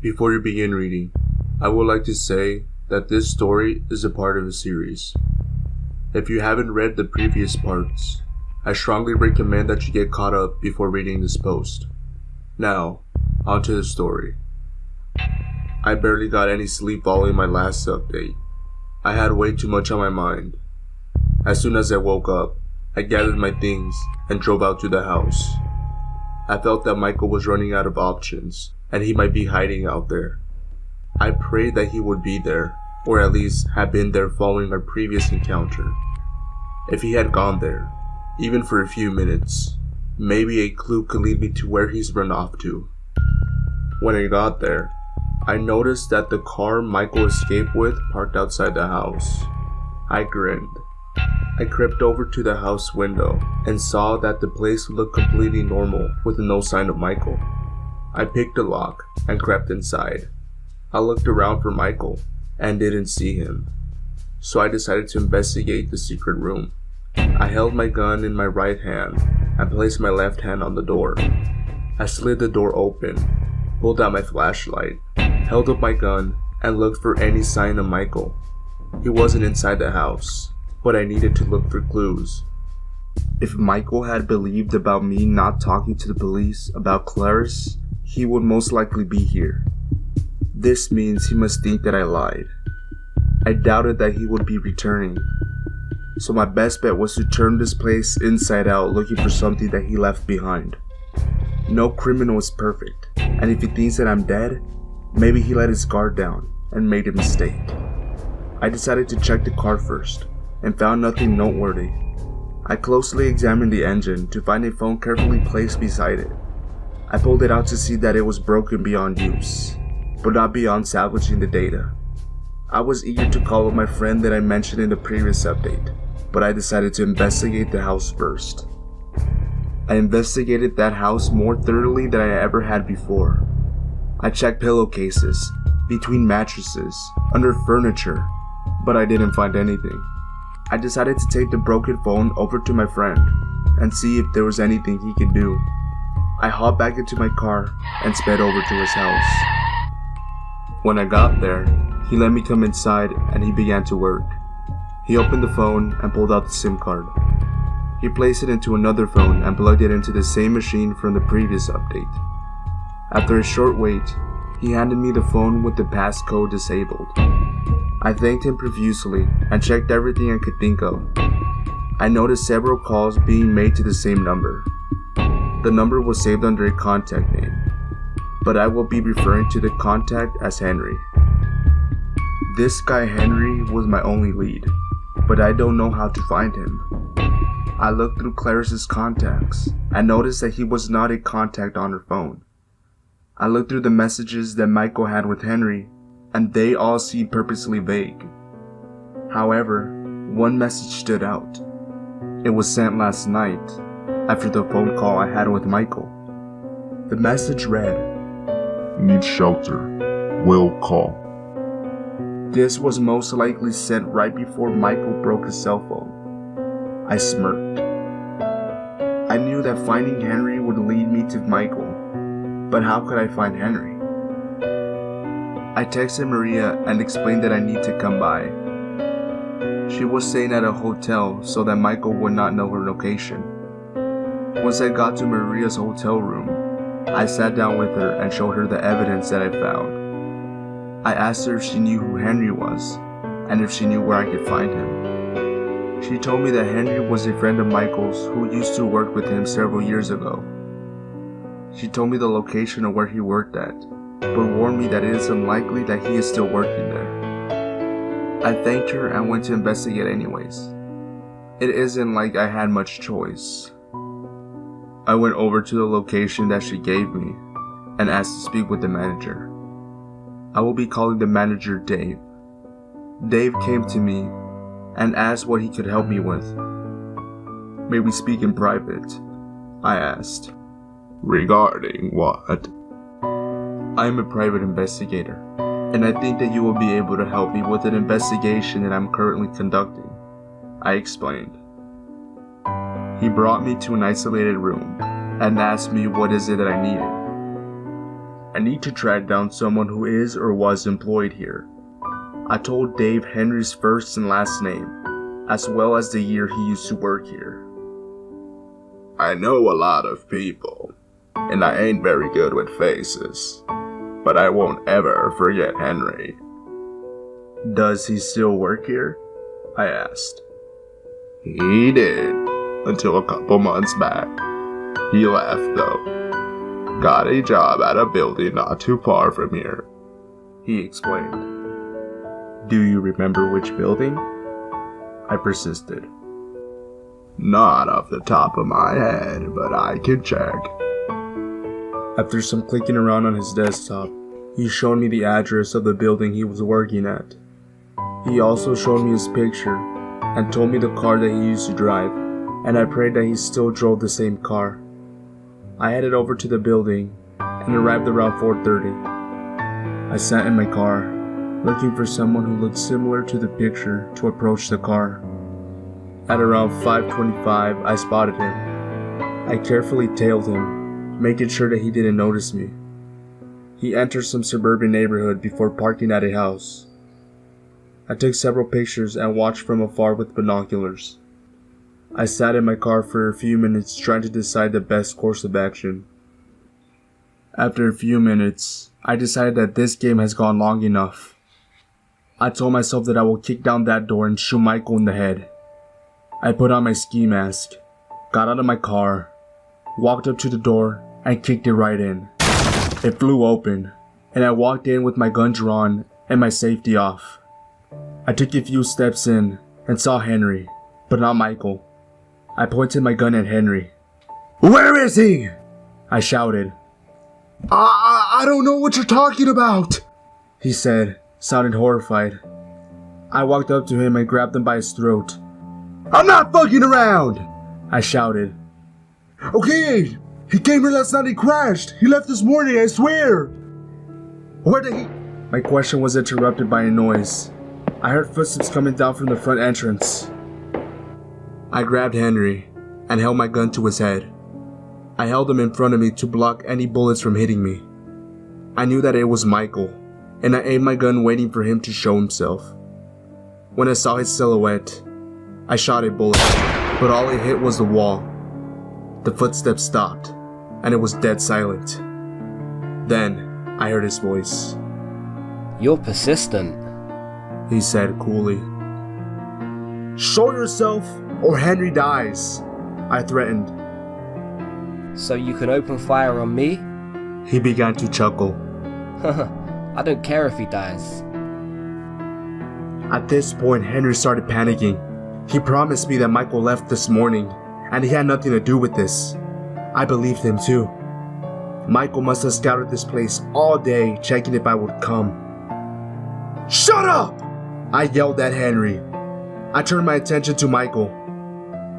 Before you begin reading, I would like to say that this story is a part of a series. If you haven't read the previous parts, I strongly recommend that you get caught up before reading this post. Now, onto the story. I barely got any sleep following my last update. I had way too much on my mind. As soon as I woke up, I gathered my things and drove out to the house. I felt that Michael was running out of options, and he might be hiding out there. I prayed that he would be there, or at least have been there following our previous encounter. If he had gone there, even for a few minutes, maybe a clue could lead me to where he's run off to. When I got there, I noticed that the car Michael escaped with parked outside the house. I grinned. I crept over to the house window and saw that the place looked completely normal with no sign of Michael. I picked a lock and crept inside. I looked around for Michael and didn't see him, so I decided to investigate the secret room. I held my gun in my right hand and placed my left hand on the door. I slid the door open, pulled out my flashlight, held up my gun, and looked for any sign of Michael. He wasn't inside the house, but I needed to look for clues. If Michael had believed about me not talking to the police about Clarice, he would most likely be here. This means he must think that I lied. I doubted that he would be returning, so my best bet was to turn this place inside out looking for something that he left behind. No criminal is perfect, and if he thinks that I'm dead, maybe he let his guard down and made a mistake. I decided to check the car first, and found nothing noteworthy. I closely examined the engine to find a phone carefully placed beside it. I pulled it out to see that it was broken beyond use, but not beyond salvaging the data. I was eager to call up my friend that I mentioned in the previous update, but I decided to investigate the house first. I investigated that house more thoroughly than I ever had before. I checked pillowcases, between mattresses, under furniture, but I didn't find anything. I decided to take the broken phone over to my friend and see if there was anything he could do. I hopped back into my car and sped over to his house. When I got there, he let me come inside and he began to work. He opened the phone and pulled out the SIM card. He placed it into another phone and plugged it into the same machine from the previous update. After a short wait, he handed me the phone with the passcode disabled. I thanked him profusely and checked everything I could think of. I noticed several calls being made to the same number. The number was saved under a contact name, but I will be referring to the contact as Henry. This guy Henry was my only lead, but I don't know how to find him. I looked through Clarice's contacts and noticed that he was not a contact on her phone. I looked through the messages that Michael had with Henry, and they all seemed purposely vague. However, one message stood out. It was sent last night, after the phone call I had with Michael. The message read, "Need shelter. Will call." This was most likely sent right before Michael broke his cell phone. I smirked. I knew that finding Henry would lead me to Michael, but how could I find Henry? I texted Maria and explained that I need to come by. She was staying at a hotel so that Michael would not know her location. Once I got to Maria's hotel room, I sat down with her and showed her the evidence that I found. I asked her if she knew who Henry was, and if she knew where I could find him. She told me that Henry was a friend of Michael's who used to work with him several years ago. She told me the location of where he worked at, but warned me that it is unlikely that he is still working there. I thanked her and went to investigate anyways. It isn't like I had much choice. I went over to the location that she gave me and asked to speak with the manager. I will be calling the manager Dave. Dave came to me and asked what he could help me with. "May we speak in private?" I asked. "Regarding what?" "I am a private investigator, and I think that you will be able to help me with an investigation that I'm currently conducting," I explained. He brought me to an isolated room and asked me what is it that I needed. I need to track down someone who is or was employed here. I told Dave Henry's first and last name, as well as the year he used to work here. I know a lot of people, and I ain't very good with faces, but I won't ever forget Henry. Does he still work here? I asked. He did, until a couple months back. He left though. Got a job at a building not too far from here, he explained. Do you remember which building? I persisted. Not off the top of my head, but I can check. After some clicking around on his desktop, he showed me the address of the building he was working at. He also showed me his picture and told me the car that he used to drive, and I prayed that he still drove the same car. I headed over to the building and arrived around 4:30. I sat in my car, looking for someone who looked similar to the picture to approach the car. At around 5:25, I spotted him. I carefully tailed him, making sure that he didn't notice me. He entered some suburban neighborhood before parking at a house. I took several pictures and watched from afar with binoculars. I sat in my car for a few minutes trying to decide the best course of action. After a few minutes, I decided that this game has gone long enough. I told myself that I will kick down that door and shoot Michael in the head. I put on my ski mask, got out of my car, walked up to the door, and kicked it right in. It flew open, and I walked in with my gun drawn and my safety off. I took a few steps in and saw Henry, but not Michael. I pointed my gun at Henry. Where is he? I shouted. I don't know what you're talking about, he said, sounding horrified. I walked up to him and grabbed him by his throat. I'm not fucking around, I shouted. Okay, he came here last night and crashed. He left this morning, I swear. Where did he? My question was interrupted by a noise. I heard footsteps coming down from the front entrance. I grabbed Henry and held my gun to his head. I held him in front of me to block any bullets from hitting me. I knew that it was Michael, and I aimed my gun waiting for him to show himself. When I saw his silhouette, I shot a bullet, but all it hit was the wall. The footsteps stopped, and it was dead silent. Then, I heard his voice. You're persistent, he said coolly. Show yourself, or Henry dies, I threatened. So you can open fire on me? He began to chuckle. I don't care if he dies. At this point, Henry started panicking. He promised me that Michael left this morning, and he had nothing to do with this. I believed him too. Michael must have scouted this place all day, checking if I would come. Shut up! I yelled at Henry. I turned my attention to Michael.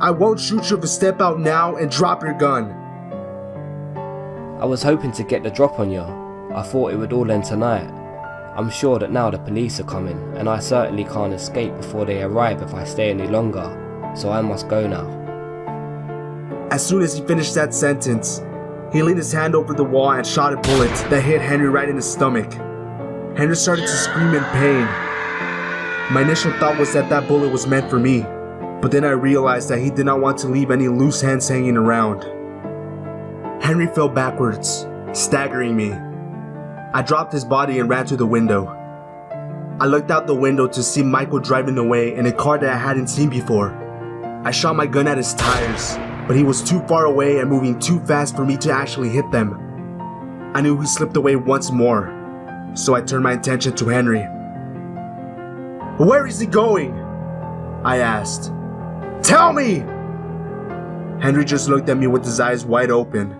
I won't shoot you if you step out now and drop your gun. I was hoping to get the drop on you. I thought it would all end tonight. I'm sure that now the police are coming, and I certainly can't escape before they arrive if I stay any longer, so I must go now. As soon as he finished that sentence, he leaned his hand over the wall and shot a bullet that hit Henry right in his stomach. Henry started to scream in pain. My initial thought was that that bullet was meant for me, but then I realized that he did not want to leave any loose ends hanging around. Henry fell backwards, staggering me. I dropped his body and ran to the window. I looked out the window to see Michael driving away in a car that I hadn't seen before. I shot my gun at his tires, but he was too far away and moving too fast for me to actually hit them. I knew he slipped away once more, so I turned my attention to Henry. Where is he going? I asked. Tell me! Henry just looked at me with his eyes wide open.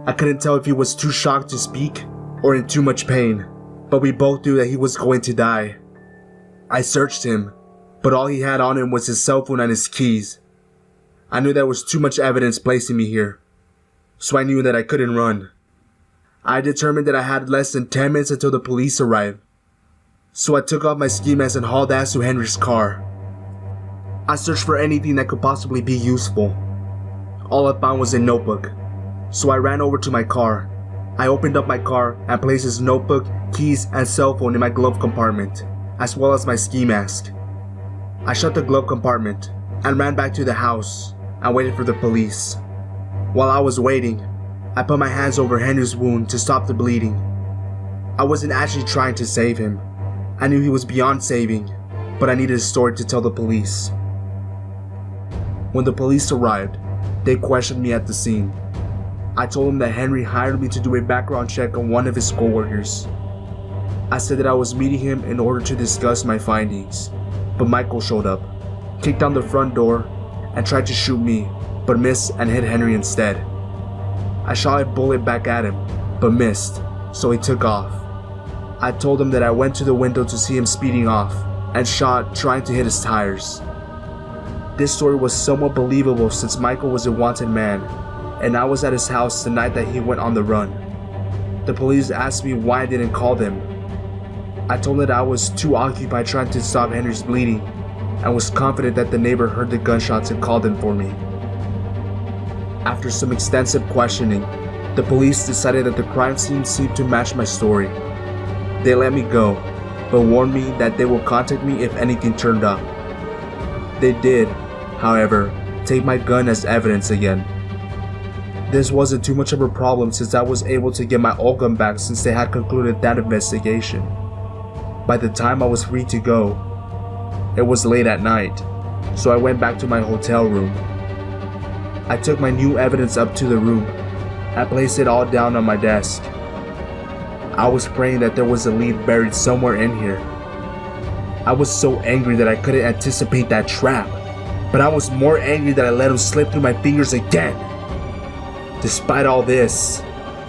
I couldn't tell if he was too shocked to speak or in too much pain, but we both knew that he was going to die. I searched him, but all he had on him was his cell phone and his keys. I knew there was too much evidence placing me here, so I knew that I couldn't run. I determined that I had less than 10 minutes until the police arrived, so I took off my ski mask and hauled ass to Henry's car. I searched for anything that could possibly be useful. All I found was a notebook, so I ran over to my car, I opened up my car and placed his notebook, keys, and cell phone in my glove compartment, as well as my ski mask. I shut the glove compartment and ran back to the house and waited for the police. While I was waiting, I put my hands over Henry's wound to stop the bleeding. I wasn't actually trying to save him. I knew he was beyond saving, but I needed a story to tell the police. When the police arrived, they questioned me at the scene. I told them that Henry hired me to do a background check on one of his coworkers. I said that I was meeting him in order to discuss my findings, but Michael showed up, kicked down the front door, and tried to shoot me, but missed and hit Henry instead. I shot a bullet back at him, but missed, so he took off. I told him that I went to the window to see him speeding off, and shot trying to hit his tires. This story was somewhat believable since Michael was a wanted man, and I was at his house the night that he went on the run. The police asked me why I didn't call them. I told them that I was too occupied trying to stop Henry's bleeding, and was confident that the neighbor heard the gunshots and called them for me. After some extensive questioning, the police decided that the crime scene seemed to match my story. They let me go, but warned me that they will contact me if anything turned up. They did, however, take my gun as evidence again. This wasn't too much of a problem since I was able to get my old gun back since they had concluded that investigation. By the time I was free to go, it was late at night, so I went back to my hotel room. I took my new evidence up to the room and placed it all down on my desk. I was praying that there was a lead buried somewhere in here. I was so angry that I couldn't anticipate that trap, but I was more angry that I let him slip through my fingers again. Despite all this,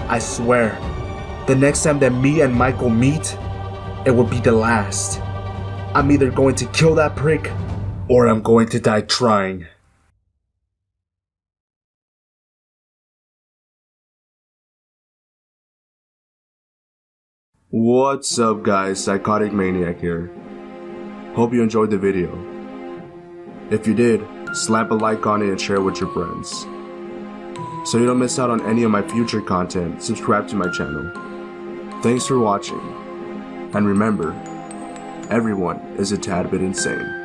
I swear, the next time that me and Michael meet, it will be the last. I'm either going to kill that prick, or I'm going to die trying. What's up guys, Psychotic Maniac here. Hope you enjoyed the video. If you did, slap a like on it and share it with your friends. So you don't miss out on any of my future content, subscribe to my channel. Thanks for watching, and remember, everyone is a tad bit insane.